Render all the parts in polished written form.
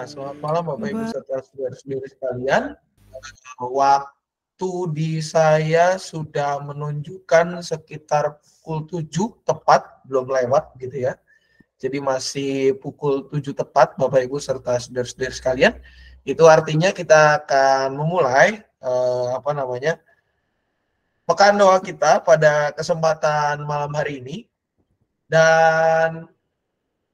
selamat malam Bapak Ibu serta saudara-saudari sekalian. Waktu di saya sudah menunjukkan sekitar pukul 7 tepat, belum lewat gitu ya. Jadi masih pukul 7 tepat Bapak Ibu serta saudara-saudari sekalian. Itu artinya kita akan memulai pekan doa kita pada kesempatan malam hari ini. Dan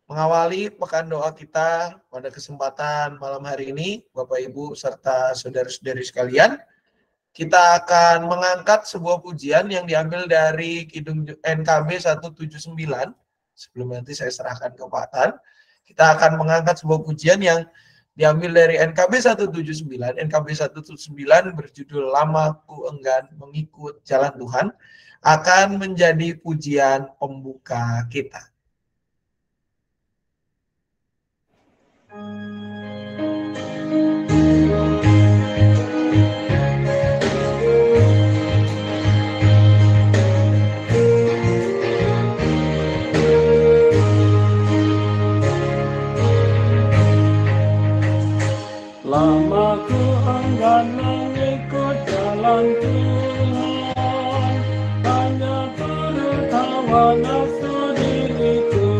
mengawali pekan doa kita pada kesempatan malam hari ini, Bapak Ibu serta saudara-saudari sekalian, kita akan mengangkat sebuah pujian yang diambil dari Kidung NKB 179. Sebelum nanti saya serahkan ke Pak Tan, kita akan mengangkat sebuah pujian yang diambil dari NKB 179. NKB 179 berjudul Lama Ku Enggan Mengikut Jalan Tuhan, akan menjadi pujian pembuka kita. Lama ku enggan mengikut jalan Tuhan, hanya tertawa nafsu diriku,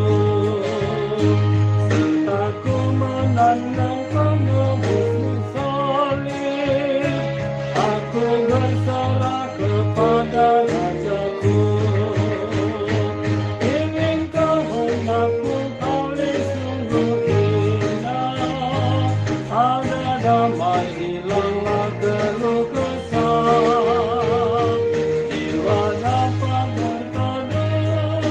serta ku menandang penebus salib. Aku berserah kepada Rajaku, ingin kehendakmu kali sungguh indah. Ada damai, hilanglah keluh kesah, jiwa dapat berteduh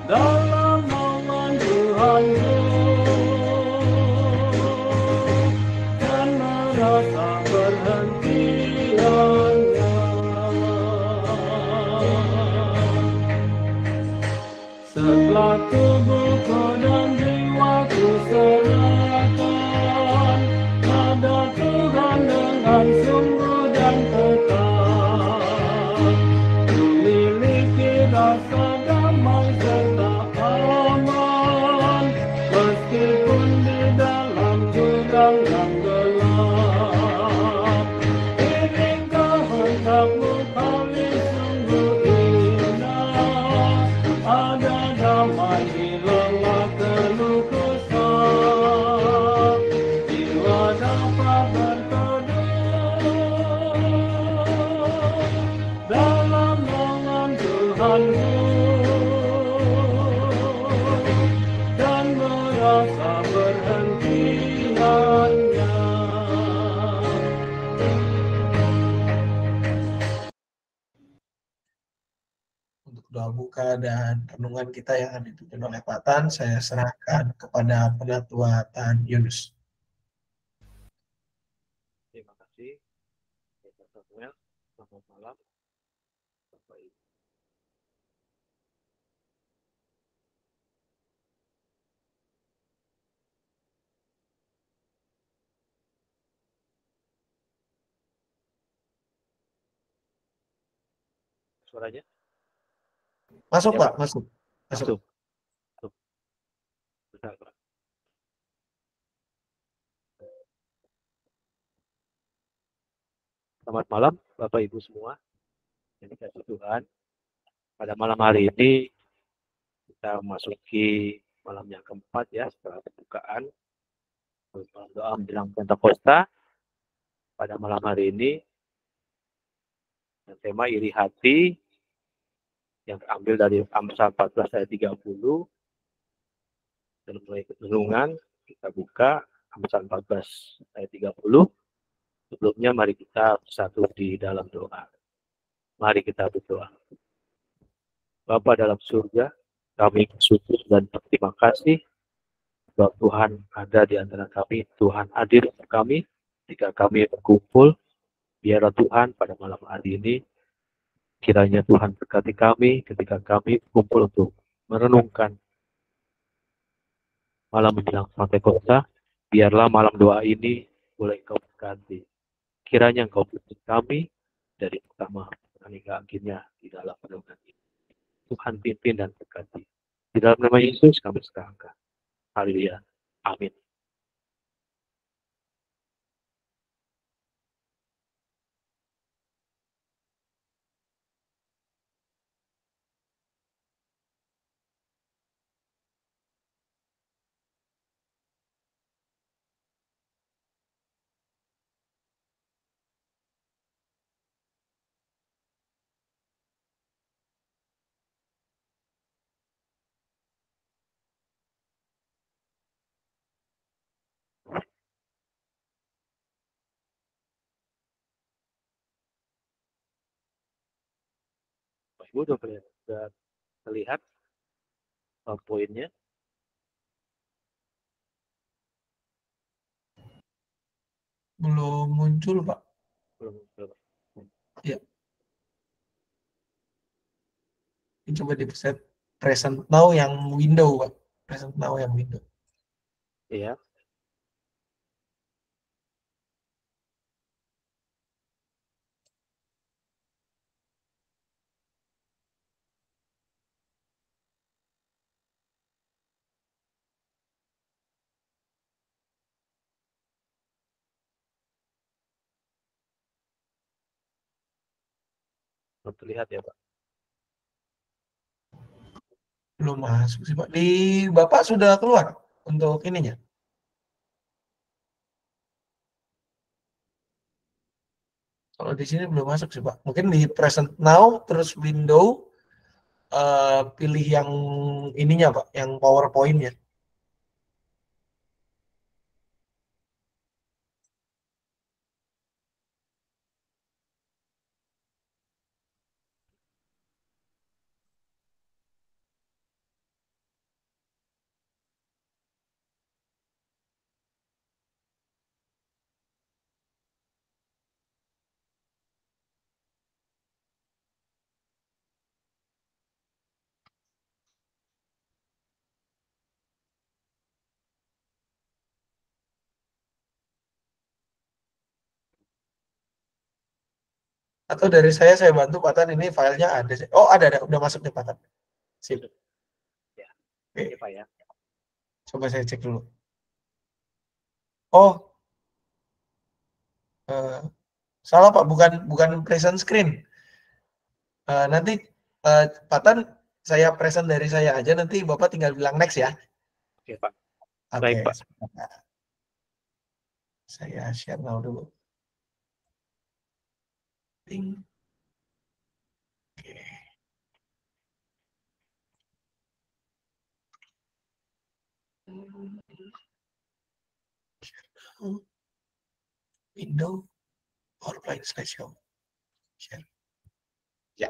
dalam naungan Tuhanku, dan merasa perhentiannya. Setelah tubuhku dan jiwaku serahkan pada Tuhan dengan sungguh dan tetap, ku miliki rasa damai serta aman, meskipun di dalam jurang yang gelap. Ingin kehendakmu kali sungguh indah, ada damai, hilanglah keluh kesah, jiwa dapat berteduh dalam naungan Tuhanku, dan merasa perhentiannya. Untuk doa buka dan renungan kita yang akan dipimpin oleh Pak Tan, saya serahkan kepada Penatua Tan Yunus. Terima kasih, Pak Samuel. Selamat malam, Bapak Ibu. Suaranya? Masuk Ya, Pak, masuk. Masuk. Benar, Pak. Selamat malam, Bapak Ibu semua. Yang dikasihi Tuhan, pada malam hari ini kita memasuki malam yang keempat ya setelah pembukaan malam doa menjelang Pentakosta. Pada malam hari ini tema iri hati yang terambil dari Amsal 14 ayat 30. Dan mulai renungan kita buka Amsal 14 ayat 30. Sebelumnya mari kita bersatu di dalam doa. Mari kita berdoa. Bapa dalam surga, kami bersyukur dan berterima kasih bahwa Tuhan ada di antara kami. Tuhan hadir untuk kami jika kami berkumpul. Biarlah Tuhan pada malam hari ini, kiranya Tuhan berkati kami ketika kami berkumpul untuk merenungkan malam menjelang Pentakosta. Biarlah malam doa ini boleh Engkau berkati. Kiranya Engkau pimpin kami dari pertama hingga akhirnya di dalam renungan ini. Tuhan pimpin dan berkati. Di dalam nama Yesus kami serahkan. Haleluya. Amin. Bapak Ibu udah terlihat poinnya? Belum muncul, Pak. Belum. Ya. Ini coba di set present now yang window, Pak. Present now yang window. Iya. Belum terlihat ya, Pak. Belum masuk sih, Pak. Di Bapak sudah keluar untuk ininya. Kalau di sini belum masuk sih, Pak. Mungkin di present now terus window pilih yang ininya, Pak, yang PowerPoint-nya. Atau dari saya bantu Pak Tan, ini filenya ada. Oh, ada, udah masuk nih Pak Tan. Sip. Ya. Oke. Oke, Pak ya. Coba saya cek dulu. Oh, salah Pak, bukan present screen. Nanti Pak Tan, saya present dari saya aja, nanti Bapak tinggal bilang next ya. Oke, Pak. Oke, Baik, Pak. Saya share now dulu. Oke. Window, PowerPoint slideshow. Share. Ya.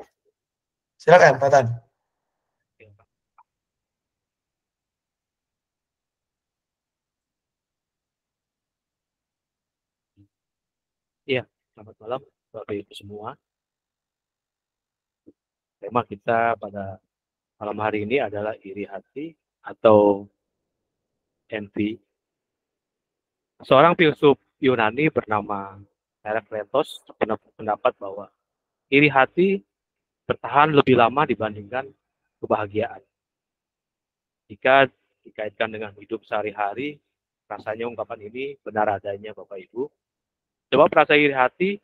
Silakan Pak Tan. Oke, Pak. Iya, selamat malam Bapak Ibu semua. Tema kita pada malam hari ini adalah iri hati atau envy. Seorang filsuf Yunani bernama Herakleitos berpendapat bahwa iri hati bertahan lebih lama dibandingkan kebahagiaan. Jika dikaitkan dengan hidup sehari-hari, rasanya ungkapan ini benar adanya Bapak Ibu. Sebab rasa iri hati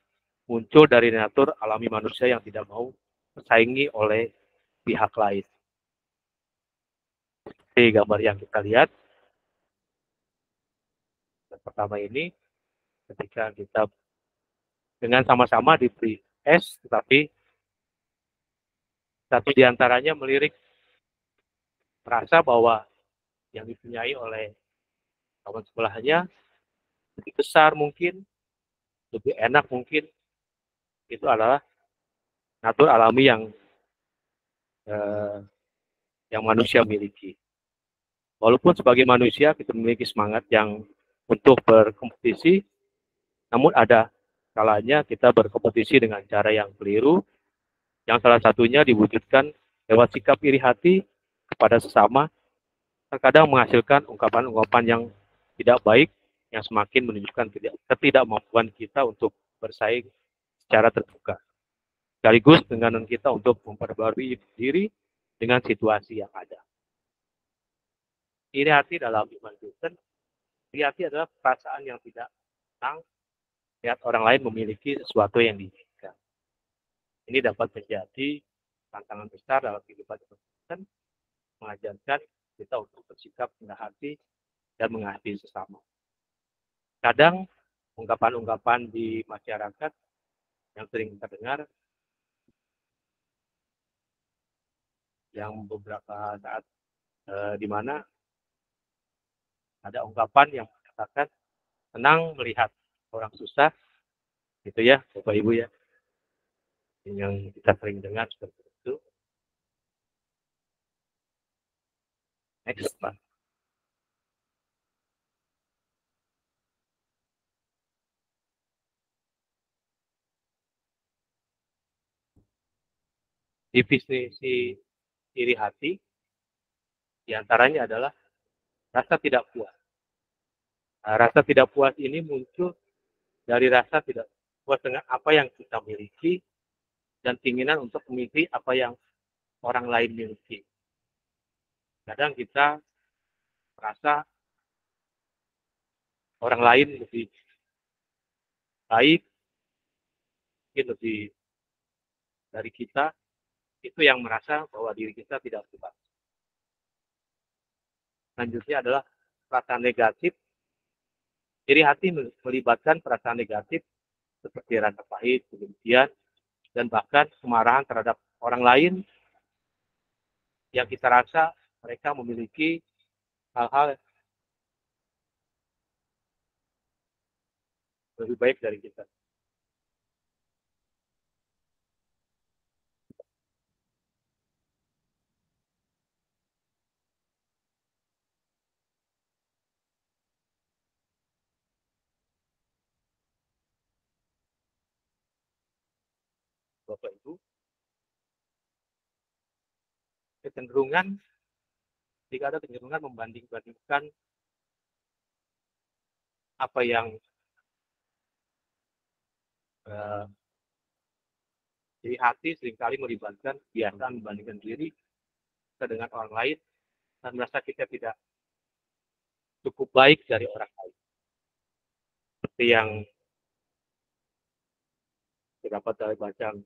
muncul dari natur alami manusia yang tidak mau bersaingi oleh pihak lain. Di gambar yang kita lihat, yang pertama ini, ketika kita dengan sama-sama diberi es, tetapi satu di antaranya melirik, merasa bahwa yang dipunyai oleh kawan sebelahnya lebih besar mungkin, lebih enak mungkin. Itu adalah natur alami yang manusia miliki. Walaupun sebagai manusia kita memiliki semangat yang untuk berkompetisi, namun ada kalanya kita berkompetisi dengan cara yang keliru, yang salah satunya diwujudkan lewat sikap iri hati kepada sesama, terkadang menghasilkan ungkapan-ungkapan yang tidak baik, yang semakin menunjukkan ketidakmampuan kita untuk bersaing secara terbuka. Sekaligus dengan kita untuk memperbarui diri dengan situasi yang ada. iri hati dalam iman Kristen, iri hati adalah perasaan yang tidak senang lihat orang lain memiliki sesuatu yang diinginkan. Ini dapat menjadi tantangan besar dalam kehidupan Kristen, mengajarkan kita untuk bersikap rendah hati dan mengasihi sesama. Kadang ungkapan-ungkapan di masyarakat yang sering kita dengar, yang beberapa saat di mana ada ungkapan yang mengatakan senang melihat orang susah, gitu ya, Bapak Ibu ya, yang kita sering dengar seperti itu. Next, Pak. Definisi iri hati diantaranya adalah rasa tidak puas. Nah, rasa tidak puas ini muncul dari rasa tidak puas dengan apa yang kita miliki dan keinginan untuk memiliki apa yang orang lain miliki. Kadang kita merasa orang lain lebih baik, mungkin lebih dari kita, itu yang merasa bahwa diri kita tidak puas. Selanjutnya adalah perasaan negatif. Iri hati melibatkan perasaan negatif seperti rasa pahit, kebencian, dan bahkan kemarahan terhadap orang lain yang kita rasa mereka memiliki hal-hal lebih baik dari kita. Bapak Ibu, kecenderungan, jika ada kecenderungan membanding-bandingkan apa yang iri hati seringkali melibatkan kebiasaan membandingkan diri kita dengan orang lain dan merasa kita tidak cukup baik dari orang lain. Seperti yang terdapat dari bacaan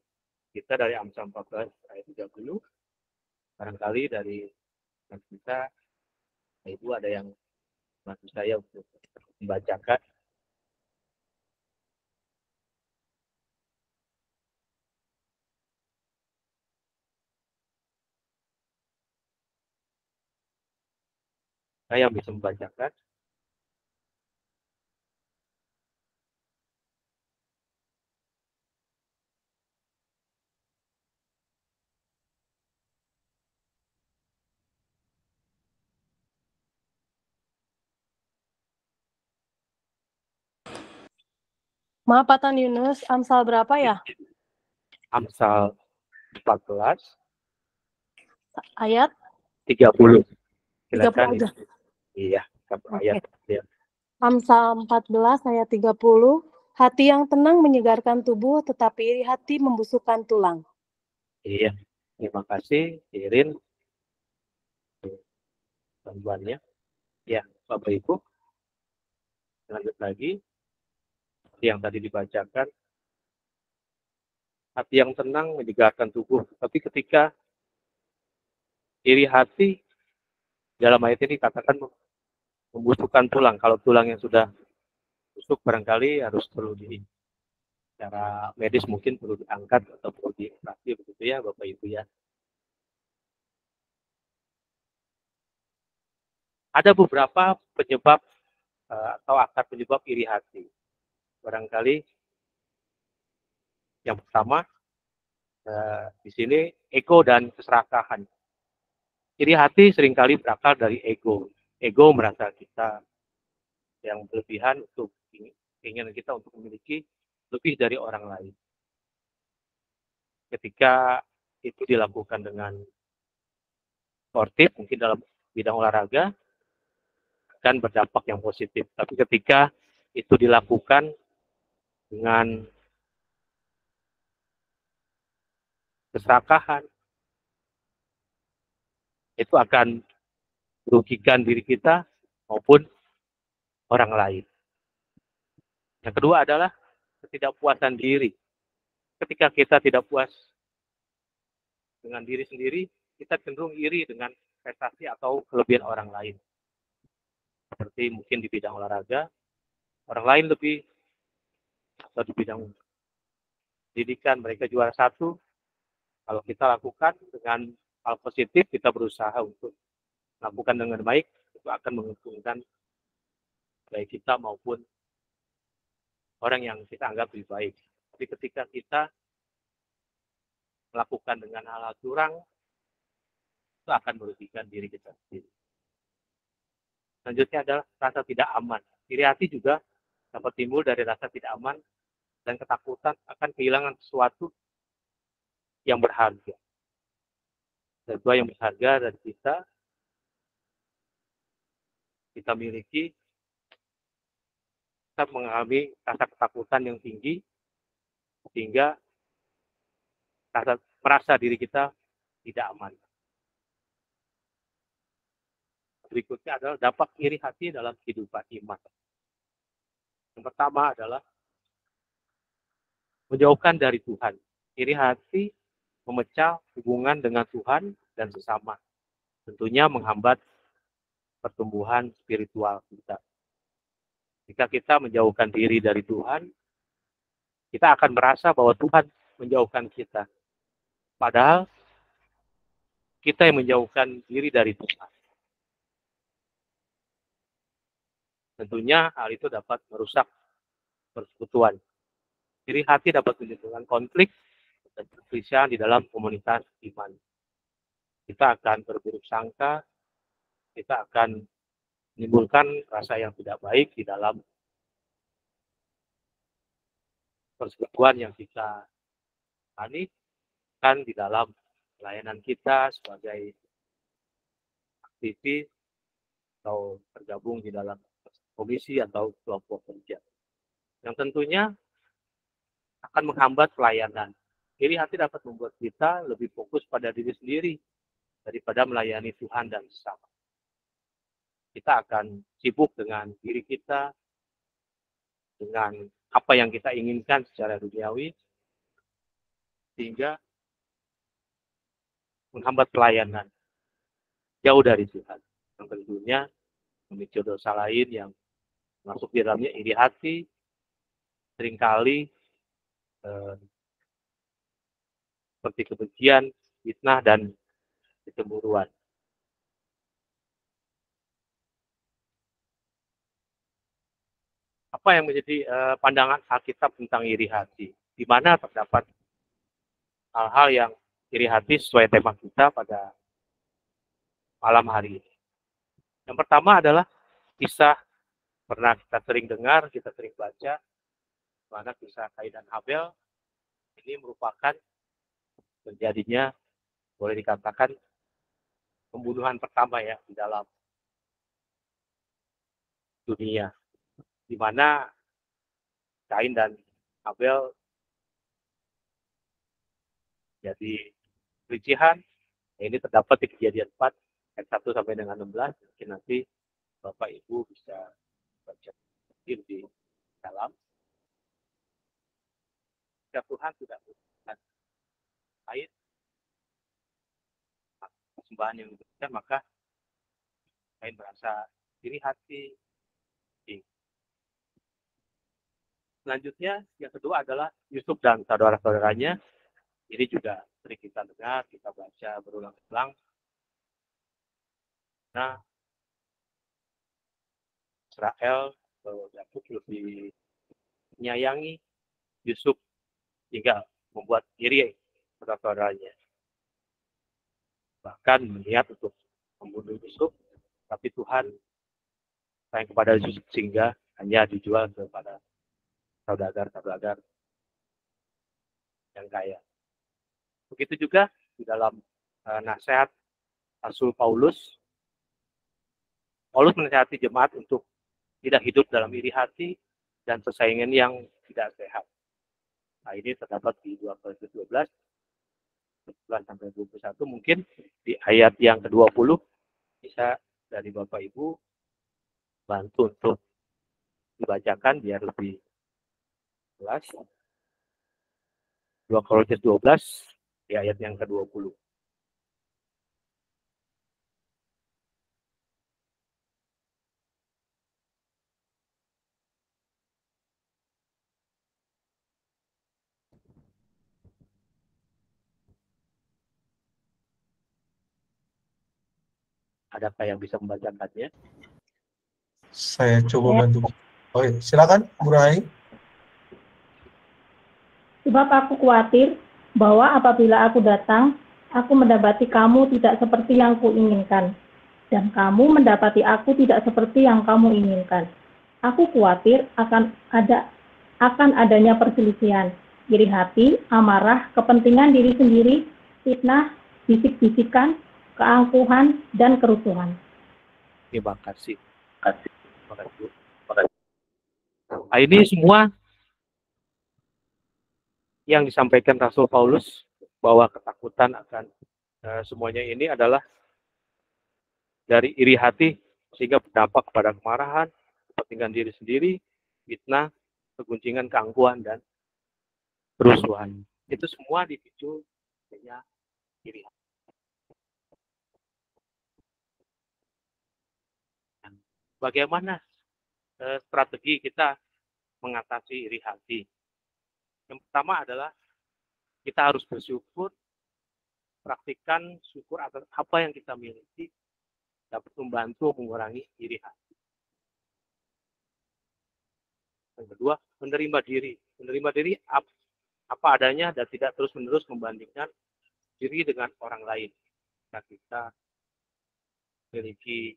kita dari Amsal 14 ayat 30, barangkali dari kita, Ibu ada yang bantu saya untuk membacakan. Saya yang bisa membacakan. Maaf Pak Tan Yunus, Amsal berapa ya? Amsal 14 Ayat 30. 30 Silakan. aja. Iya, ayat. Ya. Amsal 14 ayat 30. Hati yang tenang menyegarkan tubuh, tetapi iri hati membusukkan tulang. Iya, terima kasih Irin bantuannya. Ya, Bapak Ibu, lanjut lagi yang tadi dibacakan. Hati yang tenang menyegarkan tubuh, tapi ketika iri hati dalam ayat ini katakan membusukkan tulang. Kalau tulang yang sudah busuk barangkali harus perlu secara medis mungkin perlu diangkat atau perlu dioperasi begitu ya Bapak Ibu ya. Ada beberapa penyebab atau akar penyebab iri hati. Barangkali yang pertama di sini ego dan keserakahan. Iri hati seringkali berakar dari ego. Ego merasa kita yang berlebihan untuk keinginan kita untuk memiliki lebih dari orang lain. Ketika itu dilakukan dengan sportif, mungkin dalam bidang olahraga, akan berdampak yang positif. Tapi ketika itu dilakukan dengan keserakahan, itu akan merugikan diri kita maupun orang lain. Yang kedua adalah ketidakpuasan diri. Ketika kita tidak puas dengan diri sendiri, kita cenderung iri dengan prestasi atau kelebihan orang lain. Seperti mungkin di bidang olahraga, orang lain lebih, atau di bidang pendidikan mereka juara satu. Kalau kita lakukan dengan hal positif, kita berusaha untuk lakukan dengan baik, itu akan menguntungkan baik kita maupun orang yang kita anggap lebih baik. Tapi ketika kita melakukan dengan hal-hal curang, itu akan merugikan diri kita sendiri. Selanjutnya adalah rasa tidak aman. Iri hati juga dapat timbul dari rasa tidak aman dan ketakutan akan kehilangan sesuatu yang berharga. Sesuatu yang berharga dari kita miliki, kita mengalami rasa ketakutan yang tinggi, sehingga merasa diri kita tidak aman. Berikutnya adalah dampak iri hati dalam kehidupan iman. Yang pertama adalah menjauhkan dari Tuhan. Iri hati memecah hubungan dengan Tuhan dan sesama. Tentunya menghambat pertumbuhan spiritual kita. Jika kita menjauhkan diri dari Tuhan, kita akan merasa bahwa Tuhan menjauhkan kita. Padahal kita yang menjauhkan diri dari Tuhan. Tentunya hal itu dapat merusak persekutuan. Iri hati dapat menimbulkan konflik dan perselisihan di dalam komunitas iman. Kita akan berburuk sangka, kita akan menimbulkan rasa yang tidak baik di dalam persekutuan yang kita alami, kan di dalam pelayanan kita sebagai aktivis atau tergabung di dalam komisi atau kelompok kerja. Yang tentunya akan menghambat pelayanan. Iri hati dapat membuat kita lebih fokus pada diri sendiri daripada melayani Tuhan dan sesama. Kita akan sibuk dengan diri kita, dengan apa yang kita inginkan secara duniawi, sehingga menghambat pelayanan jauh dari Tuhan. Yang tentunya memicu dosa lain yang masuk di dalamnya iri hati, seringkali seperti kebencian, fitnah, dan kecemburuan. Apa yang menjadi pandangan Alkitab tentang iri hati? Di mana terdapat hal-hal yang iri hati sesuai tema kita pada malam hari ini. Yang pertama adalah kisah pernah kita sering dengar, kita sering baca, mana kisah Kain dan Habel ini merupakan terjadinya, boleh dikatakan, pembunuhan pertama ya di dalam dunia, di mana Kain dan Habel jadi pelicihan. Ini terdapat di Kejadian 4 ayat 1 sampai dengan 16. Mungkin nanti Bapak Ibu bisa baca di dalam. Jika Tuhan tidak memberikan Kain persembahan yang diberikan, maka Kain merasa iri hati. Selanjutnya, yang kedua adalah Yusuf dan saudara-saudaranya. Ini juga sering kita dengar, kita baca berulang-ulang. Nah, Israel Yakub lebih menyayangi Yusuf hingga membuat iri saudara-saudaranya. Bahkan meniat untuk membunuh Yusuf, tapi Tuhan sayang kepada Yusuf sehingga hanya dijual kepada saudagar-saudagar yang kaya. Begitu juga di dalam nasihat Rasul Paulus menasihati jemaat untuk tidak hidup dalam iri hati dan persaingan yang tidak sehat. Nah, ini terdapat di 2 Korintus 12, 11 sampai 21. Mungkin di ayat yang ke-20 bisa dari Bapak Ibu bantu untuk dibacakan biar lebih jelas. 2 Korintus 12 di ayat yang ke-20. Adakah yang bisa membacakannya? Saya coba bantu. Oh, iya. Silakan, Bu Rai. Sebab aku khawatir bahwa apabila aku datang, aku mendapati kamu tidak seperti yang kuinginkan, dan kamu mendapati aku tidak seperti yang kamu inginkan. Aku khawatir akan adanya perselisihan, iri hati, amarah, kepentingan diri sendiri, fitnah, bisik-bisikan, keangkuhan, dan kerusuhan. Terima kasih. Terima kasih. Nah, ini semua yang disampaikan Rasul Paulus bahwa ketakutan akan semuanya ini adalah dari iri hati sehingga berdampak pada kemarahan, kepentingan diri sendiri, fitnah, keguncingan, keangkuhan, dan kerusuhan. Itu semua dipicu dengan iri hati. Bagaimana strategi kita mengatasi iri hati? Yang pertama adalah kita harus bersyukur, praktikkan syukur atas apa yang kita miliki dapat membantu mengurangi iri hati. Yang kedua, menerima diri. Menerima diri apa adanya dan tidak terus-menerus membandingkan diri dengan orang lain. Jika kita memiliki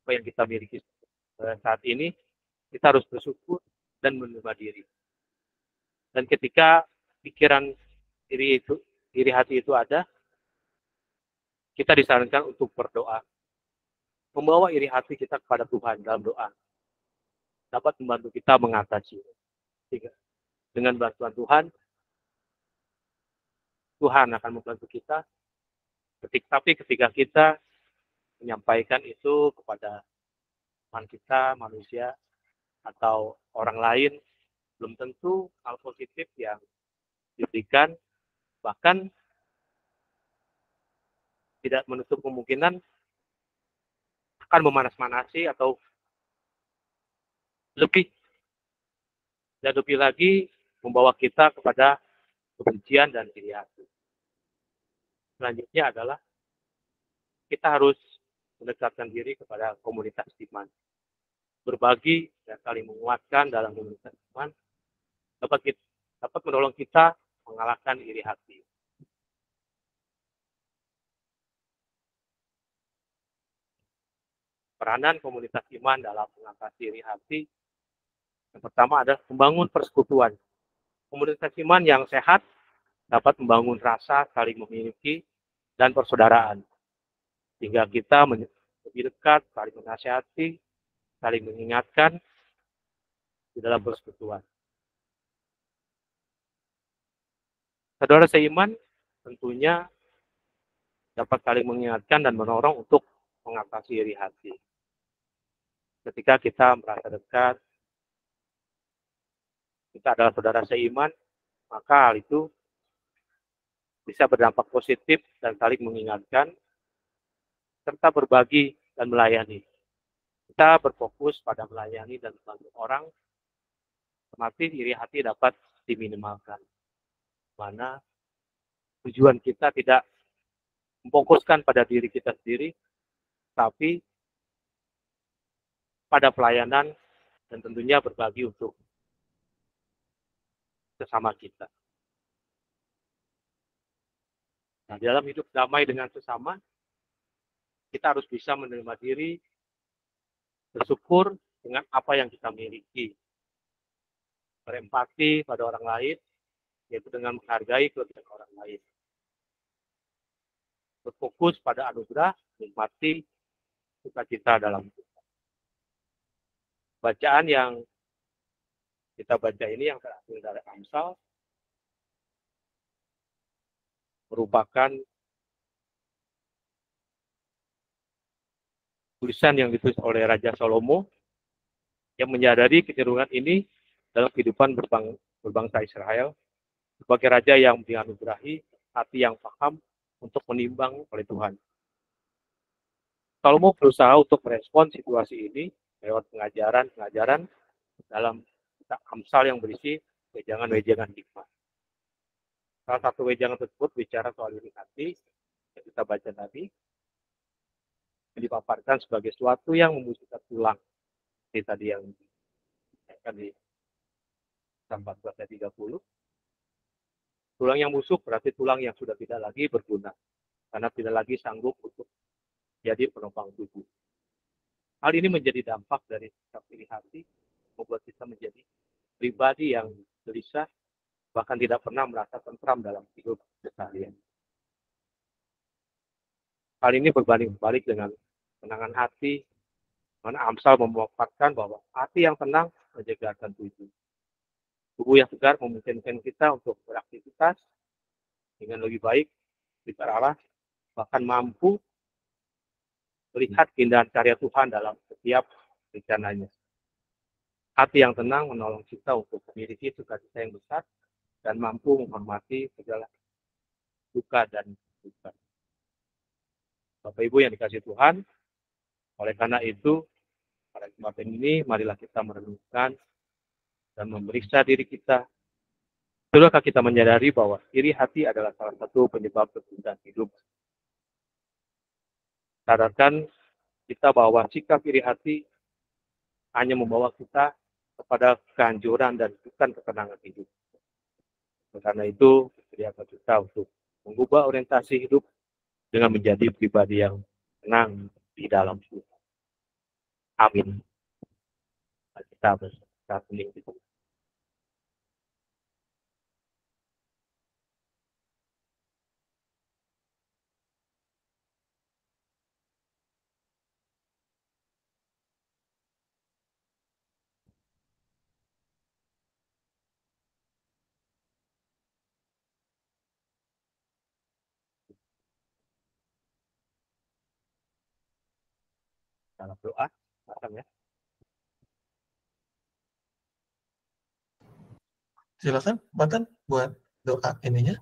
apa yang kita miliki saat ini, kita harus bersyukur dan menerima diri. Dan ketika pikiran iri hati itu ada, kita disarankan untuk berdoa. Membawa iri hati kita kepada Tuhan dalam doa. Dapat membantu kita mengatasi. Dengan bantuan Tuhan, Tuhan akan membantu kita. Tapi ketika kita menyampaikan itu kepada teman kita, manusia, atau orang lain, belum tentu hal positif yang diberikan, bahkan tidak menutup kemungkinan akan memanas-manasi atau lebih dan lebih lagi membawa kita kepada kebencian dan iri hati. Selanjutnya adalah kita harus mendekatkan diri kepada komunitas iman. Berbagi dan saling menguatkan dalam komunitas iman dapat menolong kita mengalahkan iri hati. Peranan komunitas iman dalam mengatasi iri hati yang pertama adalah membangun persekutuan. Komunitas iman yang sehat dapat membangun rasa saling memiliki dan persaudaraan. Sehingga kita lebih dekat, saling menasihati, saling mengingatkan di dalam persekutuan. Saudara seiman tentunya dapat saling mengingatkan dan mendorong untuk mengatasi iri hati. Ketika kita merasa dekat, kita adalah saudara seiman, maka hal itu bisa berdampak positif dan saling mengingatkan, serta berbagi dan melayani. Kita berfokus pada melayani dan membantu orang, otomatis iri hati dapat diminimalkan. Mana tujuan kita tidak memfokuskan pada diri kita sendiri, tapi pada pelayanan dan tentunya berbagi untuk sesama kita. Nah, dalam hidup damai dengan sesama, kita harus bisa menerima diri, bersyukur dengan apa yang kita miliki, berempati pada orang lain, yaitu dengan menghargai kelebihan orang lain. Berfokus pada anugerah, menikmati sukacita dalam hidup. Bacaan yang kita baca ini yang terakhir dari Amsal merupakan tulisan yang ditulis oleh Raja Salomo yang menyadari kecenderungan ini dalam kehidupan berbangsa Israel sebagai raja yang dianugerahi hati yang paham untuk menimbang oleh Tuhan. Salomo berusaha untuk merespon situasi ini lewat pengajaran dalam Amsal yang berisi wejangan-wejangan hikmah. Salah satu wejangan tersebut bicara soal iri hati yang kita baca tadi, yang dipaparkan sebagai sesuatu yang membusukkan tulang. Seperti tadi yang akan di 14 ayat 30. Tulang yang busuk berarti tulang yang sudah tidak lagi berguna, karena tidak lagi sanggup untuk jadi penopang tubuh. Hal ini menjadi dampak dari sikap iri hati, membuat kita menjadi pribadi yang gelisah, bahkan tidak pernah merasa tentram dalam hidup keseharian. Hal ini berbanding balik dengan tenangan hati, mana Amsal memaparkan bahwa hati yang tenang menyegarkan tubuh. Tubuh yang segar memungkinkan kita untuk beraktivitas dengan lebih baik, Allah, bahkan mampu melihat keindahan karya Tuhan dalam setiap rencananya. Hati yang tenang menolong kita untuk memiliki sukacita yang besar dan mampu menghormati segala duka dan duka. Bapak Ibu yang dikasihi Tuhan, oleh karena itu, pada kesempatan ini, marilah kita merenungkan dan memeriksa diri kita. Sudahkah kita menyadari bahwa iri hati adalah salah satu penyebab kesulitan hidup? Sadarkan kita bahwa sikap iri hati hanya membawa kita kepada kehancuran dan bukan ketenangan hidup. Karena itu, berikan kita untuk mengubah orientasi hidup dengan menjadi pribadi yang tenang di dalam Tuhan. Amin. Kita berserta hening itu. Dalam doa, ya. Silakan, Mantan, buat doa ininya.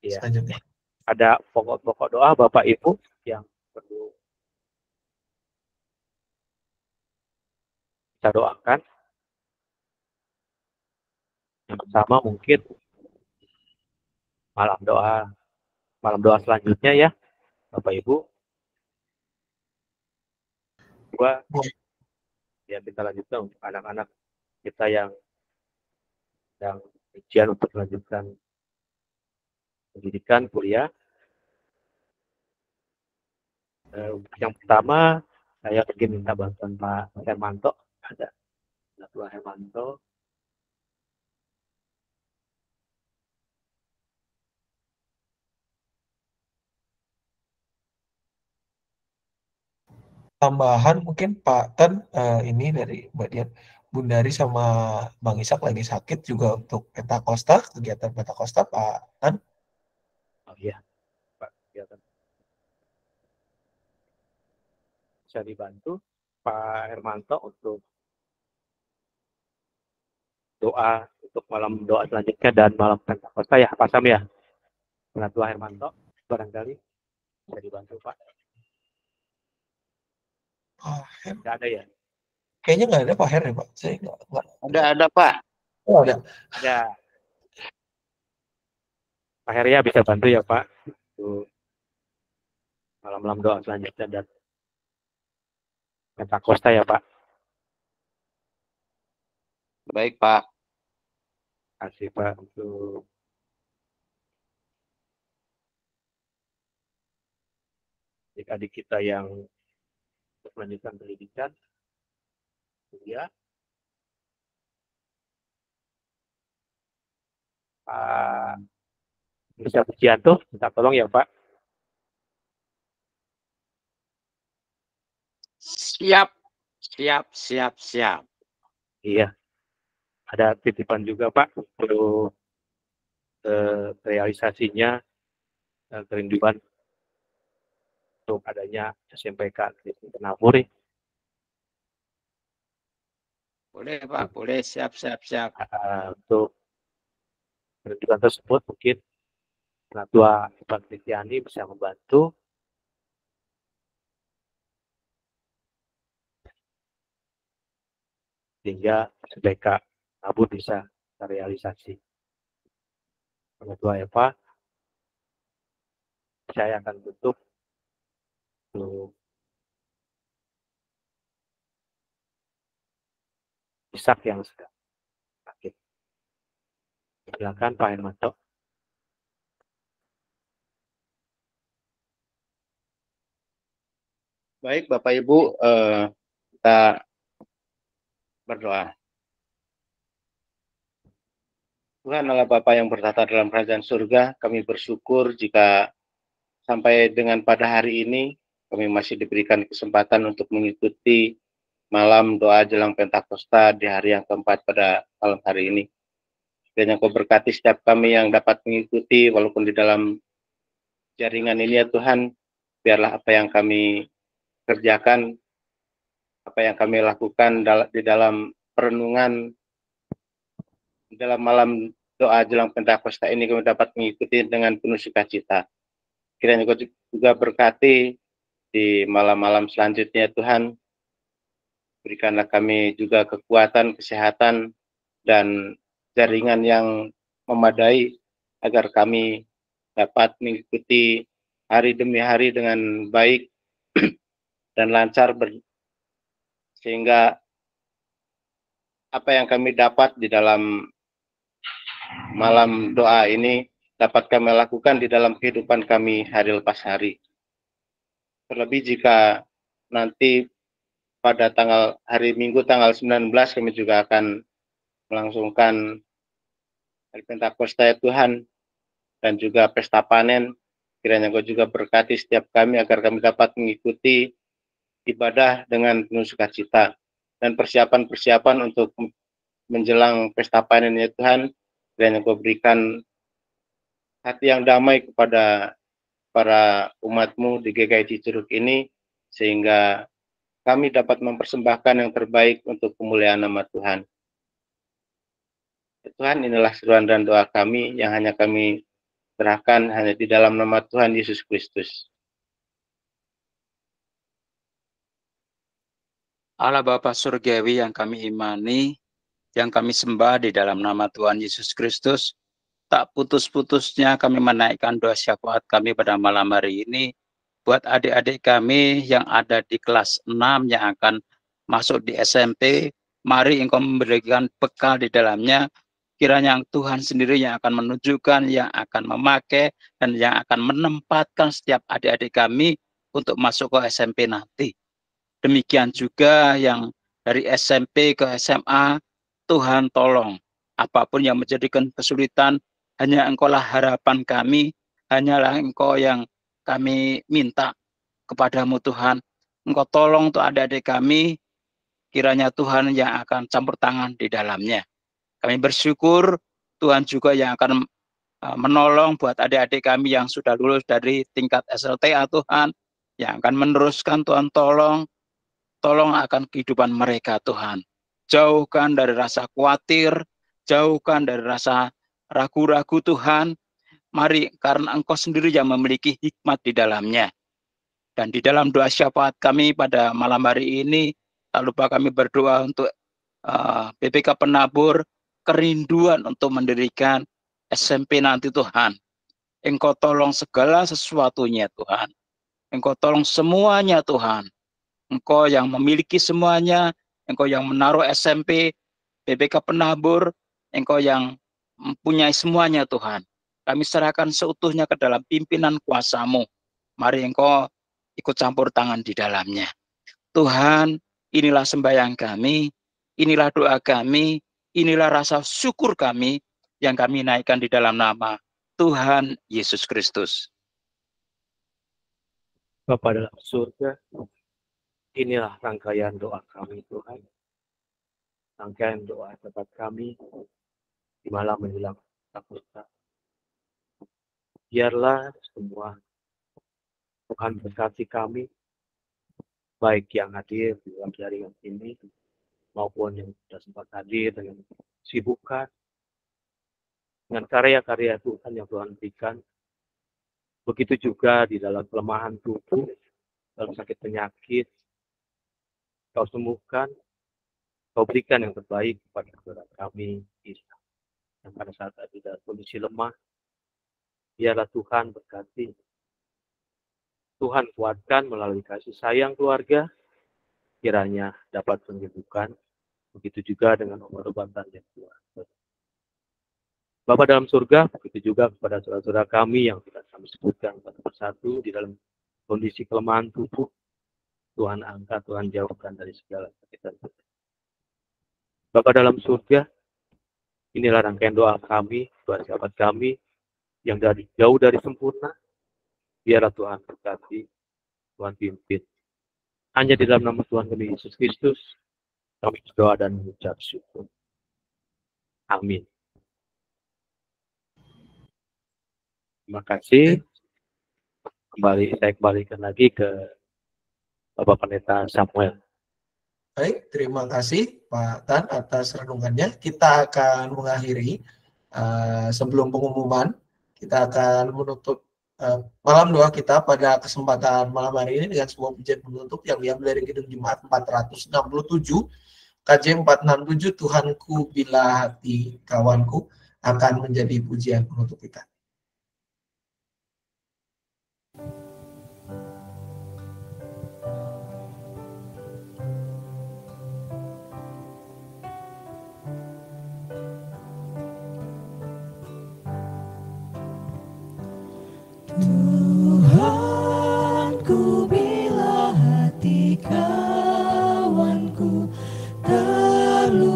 Iya. Selanjutnya. Ada pokok-pokok doa Bapak Ibu yang perlu kita doakan. Yang pertama mungkin malam doa selanjutnya ya, Bapak Ibu. Ya kita lanjutkan untuk anak-anak kita yang ujian untuk melanjutkan pendidikan kuliah. Yang pertama saya ingin minta bantuan Pak Hermanto. Ada Pak Hermanto. Tambahan mungkin Pak Tan, ini dari Mbak Dian, Bundari sama Bang Ishak lagi sakit juga untuk Pentakosta, kegiatan Pentakosta Pak Tan. Oh iya, Pak. Kegiatan. Bisa dibantu Pak Hermanto untuk doa untuk malam doa selanjutnya dan malam Pentakosta ya, Pak Sam ya. Pak Hermanto, barangkali bisa dibantu Pak. Nggak ada ya? Kayaknya nggak ada Pak Her ya Pak. Saya nggak. Ada Pak. Oh ada. Ada. Pak Her ya bisa bantu ya Pak. Untuk malam-malam doa selanjutnya dan Pentakosta ya Pak. Baik Pak. Terima kasih Pak untuk adik-adik kita yang melanjutkan pendidikan. Ya. Pak bisa Pujianto, minta tolong ya Pak. Siap. Iya. Ada titipan juga Pak untuk realisasinya kerinduan untuk adanya SMPK Kristen Penabur Boleh Pak, boleh. Siap. Untuk penunjukan tersebut mungkin Ketua Ibu Kristiani bisa membantu sehingga SBK Abu bisa terrealisasi. Ketua Eva, saya akan tutup untuk Ishak yang sedang sakit. Silakan Pak Hermanto. Baik Bapak Ibu, kita berdoa. Tuhan Allah Bapa yang bertata dalam kerajaan surga, kami bersyukur jika sampai dengan pada hari ini kami masih diberikan kesempatan untuk mengikuti malam doa jelang Pentakosta di hari yang keempat pada malam hari ini. Dan yang Kau berkati setiap kami yang dapat mengikuti walaupun di dalam jaringan ini ya Tuhan, biarlah apa yang kami kerjakan, apa yang kami lakukan di dalam perenungan, di dalam malam doa jelang Pentakosta ini kami dapat mengikuti dengan penuh sukacita. Kiranya Kau juga berkati di malam-malam selanjutnya Tuhan. Berikanlah kami juga kekuatan, kesehatan, dan jaringan yang memadai agar kami dapat mengikuti hari demi hari dengan baik dan lancar, sehingga apa yang kami dapat di dalam malam doa ini dapat kami lakukan di dalam kehidupan kami hari lepas hari. Terlebih jika nanti pada hari Minggu tanggal 19 kami juga akan melangsungkan hari Pentakosta ya Tuhan, dan juga pesta panen. Kiranya Kau juga berkati setiap kami agar kami dapat mengikuti ibadah dengan penuh sukacita dan persiapan-persiapan untuk menjelang pesta panen ya Tuhan. Kiranya Kau berikan hati yang damai kepada para umat-Mu di GKI Cicurug ini, sehingga kami dapat mempersembahkan yang terbaik untuk kemuliaan nama Tuhan. Ya Tuhan, inilah seruan dan doa kami yang hanya kami serahkan hanya di dalam nama Tuhan Yesus Kristus. Allah Bapa Surgawi yang kami imani, yang kami sembah di dalam nama Tuhan Yesus Kristus, tak putus-putusnya kami menaikkan doa syafaat kami pada malam hari ini buat adik-adik kami yang ada di kelas 6 yang akan masuk di SMP. Mari Engkau memberikan bekal di dalamnya, kiranya Tuhan sendiri yang akan menunjukkan, yang akan memakai, dan yang akan menempatkan setiap adik-adik kami untuk masuk ke SMP nanti. Demikian juga yang dari SMP ke SMA, Tuhan tolong. Apapun yang menjadikan kesulitan, hanya Engkaulah harapan kami, hanyalah Engkau yang kami minta kepadamu Tuhan. Engkau tolong untuk adik-adik kami, kiranya Tuhan yang akan campur tangan di dalamnya. Kami bersyukur Tuhan juga yang akan menolong buat adik-adik kami yang sudah lulus dari tingkat SLTA Tuhan, yang akan meneruskan Tuhan tolong akan kehidupan mereka Tuhan. Jauhkan dari rasa khawatir, jauhkan dari rasa ragu-ragu Tuhan. Mari karena Engkau sendiri yang memiliki hikmat di dalamnya. Dan di dalam doa syafaat kami pada malam hari ini, tak lupa kami berdoa untuk BPK Penabur, kerinduan untuk mendirikan SMP nanti Tuhan. Engkau tolong segala sesuatunya Tuhan. Engkau tolong semuanya Tuhan. Engkau yang memiliki semuanya, Engkau yang menaruh SMP, BPK Penabur, Engkau yang mempunyai semuanya Tuhan. Kami serahkan seutuhnya ke dalam pimpinan kuasa-Mu. Mari Engkau ikut campur tangan di dalamnya. Tuhan, inilah sembahyang kami, inilah doa kami, inilah rasa syukur kami yang kami naikkan di dalam nama Tuhan Yesus Kristus. Bapa dalam surga, inilah rangkaian doa kami Tuhan. Rangkaian doa tempat kami di malam menjelang Pentakosta. Biarlah semua Tuhan berkati kami, baik yang hadir di dalam jaringan ini maupun yang sudah sempat hadir dengan kesibukan, dengan karya-karya Tuhan yang Tuhan berikan. Begitu juga di dalam kelemahan tubuh, dalam sakit penyakit, Kau sembuhkan, Kau berikan yang terbaik kepada saudara kami, Isa. Yang pada saat ada dalam kondisi lemah, biarlah Tuhan berkati. Tuhan kuatkan melalui kasih sayang keluarga, kiranya dapat menyembuhkan. Begitu juga dengan obat-obatan yang Tuhan. Bapa dalam surga, begitu juga kepada saudara-saudara kami yang tidak kami sebutkan satu persatu di dalam kondisi kelemahan tubuh. Tuhan angkat, Tuhan jauhkan dari segala sakit dan penyakit. Bapa dalam surga, inilah rangkaian doa kami, doa sahabat kami yang jauh dari sempurna. Biarlah Tuhan berkati, Tuhan pimpin. Hanya di dalam nama Tuhan kami Yesus Kristus, kami berdoa dan mengucap syukur. Amin. Terima kasih. Saya kembalikan lagi ke Bapak Pendeta Samuel. Baik, terima kasih Pak Tan atas renungannya. Kita akan mengakhiri sebelum pengumuman. Kita akan menutup malam doa kita pada kesempatan malam hari ini dengan sebuah pujian penutup yang diambil dari Kidung Jemaat 467, KJ 467, Tuhanku bila hati kawanku, akan menjadi pujian penutup kita. Tuhanku bila hati kawanku terluka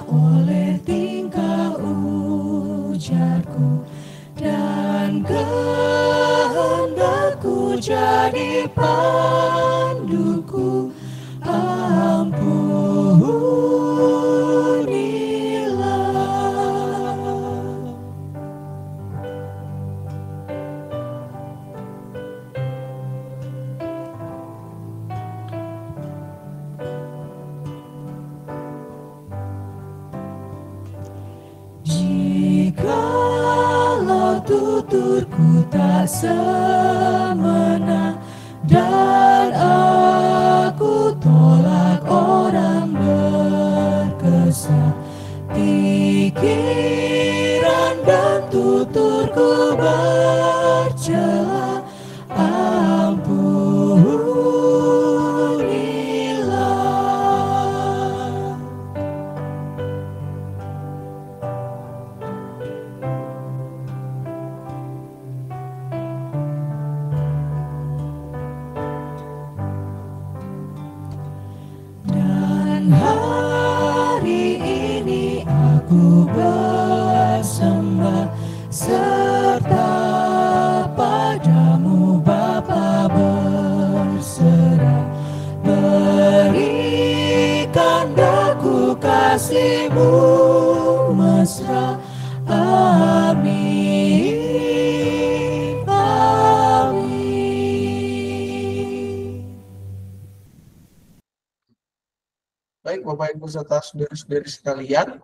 oleh tingkah ujarku dan kehendakku jadi panduku, tuturku tak semena dan aku tolak orang berkesah, pikiran dan tuturku bercela, hari ini aku bersembah serta padamu Bapa berserah, berikan daku kasih-Mu mesra. Amin, amin. Baik Bapak Ibu serta saudara-saudari sekalian,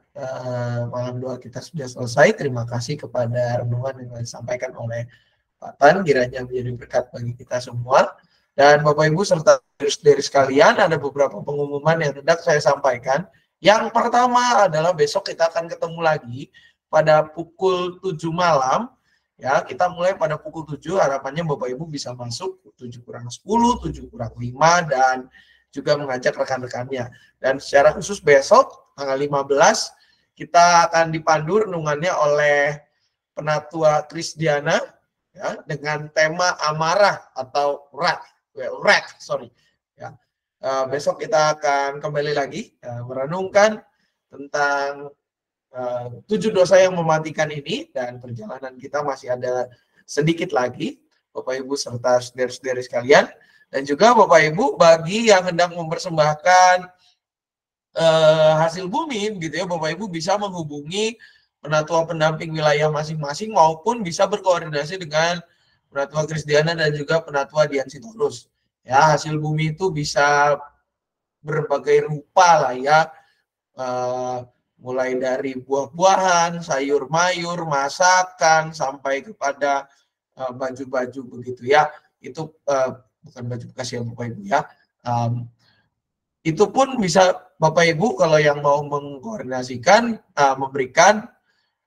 malam doa kita sudah selesai. Terima kasih kepada renungan yang disampaikan oleh Pak Tan, kiranya menjadi berkat bagi kita semua. Dan Bapak Ibu serta saudara-saudari sekalian, ada beberapa pengumuman yang hendak saya sampaikan. Yang pertama adalah besok kita akan ketemu lagi pada pukul 7 malam. Ya, kita mulai pada pukul 7, harapannya Bapak Ibu bisa masuk 7:10, 7:05, dan juga mengajak rekan-rekannya. Dan secara khusus besok tanggal 15 kita akan dipandu renungannya oleh Penatua Krisdiana ya, dengan tema amarah atau wrath. Besok kita akan kembali lagi merenungkan tentang 7 dosa yang mematikan ini, dan perjalanan kita masih ada sedikit lagi Bapak Ibu serta saudara-saudari sekalian. Dan juga Bapak Ibu bagi yang hendak mempersembahkan hasil bumi gitu ya, Bapak Ibu bisa menghubungi penatua pendamping wilayah masing-masing maupun bisa berkoordinasi dengan Penatua Krisdiana dan juga Penatua Dian Sitorus. Ya, hasil bumi itu bisa berbagai rupa lah ya. mulai dari buah-buahan, sayur mayur, masakan, sampai kepada baju-baju begitu ya. Itu bukan baju bekas ya Bapak Ibu ya. Itu pun bisa Bapak Ibu kalau yang mau mengkoordinasikan, memberikan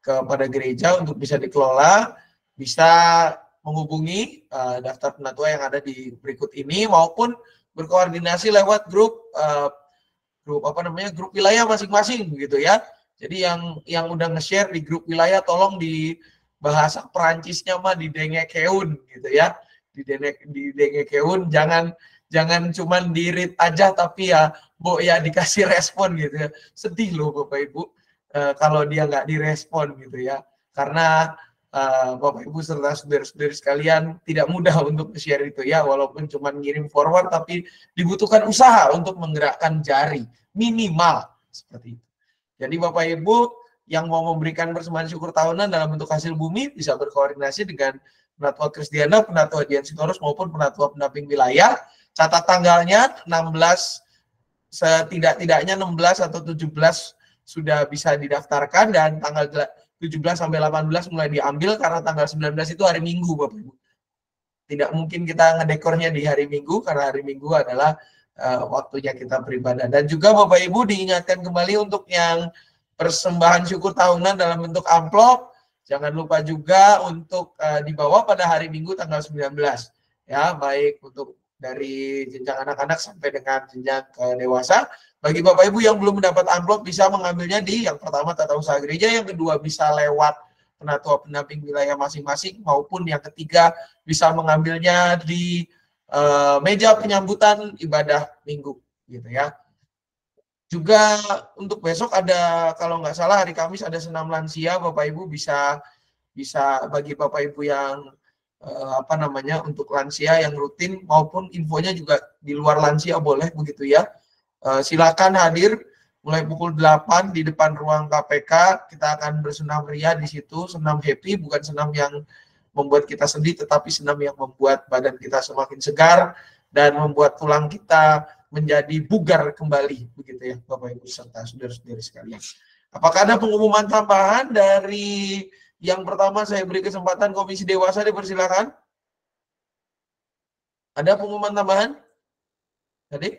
kepada gereja untuk bisa dikelola, bisa menghubungi daftar penatua yang ada di berikut ini, maupun berkoordinasi lewat grup grup wilayah masing-masing gitu ya. Jadi yang udah nge-share di grup wilayah tolong di bahasa Perancisnya mah didengekeun gitu ya. Didengekeun, jangan cuman di-read aja tapi ya dikasih respon gitu ya. Sedih loh Bapak Ibu kalau dia nggak direspon gitu ya. Karena Bapak Ibu serta saudara-saudari sekalian tidak mudah untuk share itu ya, walaupun cuma ngirim forward tapi dibutuhkan usaha untuk menggerakkan jari minimal seperti itu. Jadi Bapak Ibu yang mau memberikan persembahan syukur tahunan dalam bentuk hasil bumi bisa berkoordinasi dengan Penatua Kristiana, Penatua Dian Sitorus maupun Penatua Pendamping Wilayah. Catat tanggalnya 16, setidak-tidaknya 16 atau 17 sudah bisa didaftarkan, dan tanggal 17 sampai 18 mulai diambil karena tanggal 19 itu hari Minggu Bapak Ibu. Tidak mungkin kita ngedekornya di hari Minggu karena hari Minggu adalah waktunya kita beribadah. Dan juga Bapak Ibu diingatkan kembali untuk yang persembahan syukur tahunan dalam bentuk amplop, jangan lupa juga untuk dibawa pada hari Minggu tanggal 19. Ya, baik untuk dari jenjang anak-anak sampai dengan jenjang ke dewasa. Bagi Bapak Ibu yang belum mendapat amplop bisa mengambilnya di yang pertama tata usaha gereja, yang kedua bisa lewat penatua pendamping wilayah masing-masing, maupun yang ketiga bisa mengambilnya di meja penyambutan ibadah minggu gitu ya. Juga untuk besok ada, kalau nggak salah hari Kamis ada senam lansia, Bapak Ibu bisa bagi Bapak Ibu yang untuk lansia yang rutin maupun infonya juga di luar lansia boleh begitu ya. Silakan hadir mulai pukul 8 di depan ruang KPK. Kita akan bersenam ria di situ, senam happy, bukan senam yang membuat kita sedih, tetapi senam yang membuat badan kita semakin segar dan membuat tulang kita menjadi bugar kembali begitu ya Bapak Ibu serta saudara-saudari sekalian. Apakah ada pengumuman tambahan dari yang pertama? Saya beri kesempatan Komisi Dewasa, dipersilakan. Ada pengumuman tambahan? Tadi?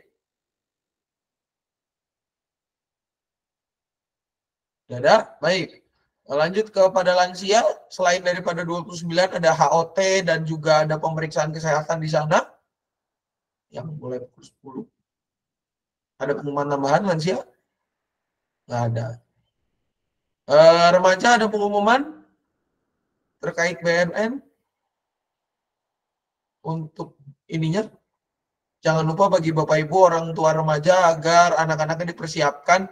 Tidak ada? Baik. Lanjut kepada lansia, selain daripada 29 ada HOT dan juga ada pemeriksaan kesehatan di sana yang mulai pukul 10. Ada pengumuman tambahan lansia? Nggak ada. Remaja ada pengumuman terkait BNN untuk ininya. Jangan lupa bagi Bapak Ibu orang tua remaja agar anak-anaknya dipersiapkan,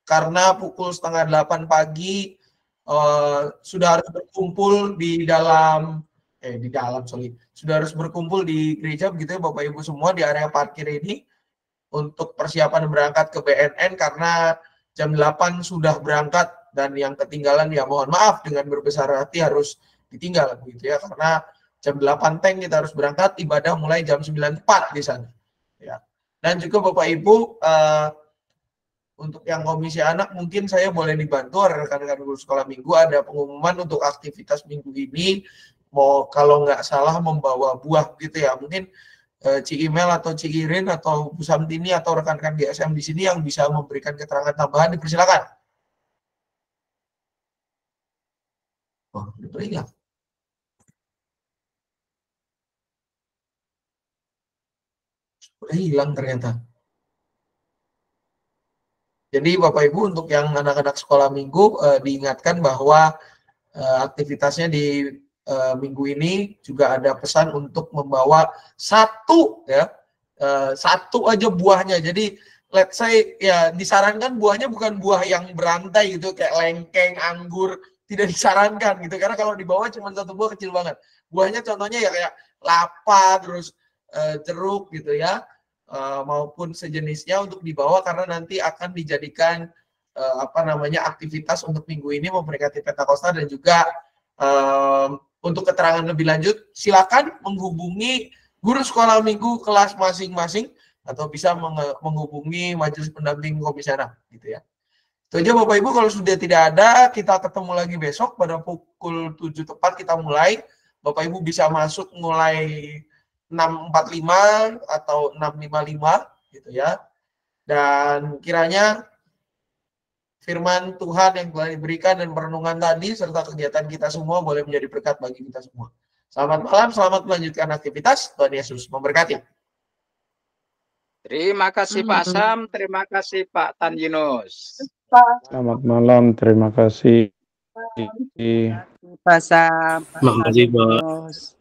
karena pukul 7:30 pagi sudah harus berkumpul sudah harus berkumpul di gereja begitu ya Bapak Ibu semua, di area parkir ini untuk persiapan berangkat ke BNN, karena jam 8 sudah berangkat dan yang ketinggalan ya mohon maaf dengan berbesar hati harus ditinggal begitu ya, karena jam 8 tank kita harus berangkat, ibadah mulai jam 9 tepat di sana ya. Dan juga Bapak Ibu untuk yang komisi anak mungkin saya boleh dibantu rekan-rekan guru sekolah minggu, ada pengumuman untuk aktivitas minggu ini, mau kalau nggak salah membawa buah gitu ya, mungkin Ci Imel atau Ci Irin atau Bu Samtini atau rekan-rekan GSM di sini yang bisa memberikan keterangan tambahan, dipersilakan. Oh, dipersilakan. Sudah hilang ternyata. Jadi Bapak Ibu untuk yang anak-anak sekolah minggu diingatkan bahwa aktivitasnya di minggu ini juga ada pesan untuk membawa satu aja buahnya. Jadi let's say ya disarankan buahnya bukan buah yang berantai gitu kayak lengkeng, anggur, tidak disarankan gitu, karena kalau dibawa cuma satu buah kecil banget. Buahnya contohnya ya kayak lapa, terus jeruk gitu ya. Maupun sejenisnya untuk dibawa, karena nanti akan dijadikan aktivitas untuk minggu ini memperingati Pentakosta. Dan juga untuk keterangan lebih lanjut silakan menghubungi guru sekolah minggu kelas masing-masing atau bisa menghubungi majelis pendamping komisi anak gitu ya. Itu aja Bapak Ibu, kalau sudah tidak ada, kita ketemu lagi besok pada pukul 7 tepat kita mulai. Bapak Ibu bisa masuk mulai 6.45 atau 6.55 gitu ya. Dan kiranya firman Tuhan yang telah diberikan dan perenungan tadi serta kegiatan kita semua boleh menjadi berkat bagi kita semua. Selamat malam, selamat melanjutkan aktivitas. Tuhan Yesus memberkati. Terima kasih Pak Sam, terima kasih Pak Tan Yunus. Selamat malam, terima kasih. Pak Sam, Pak Terima kasih, Pak. Yunus.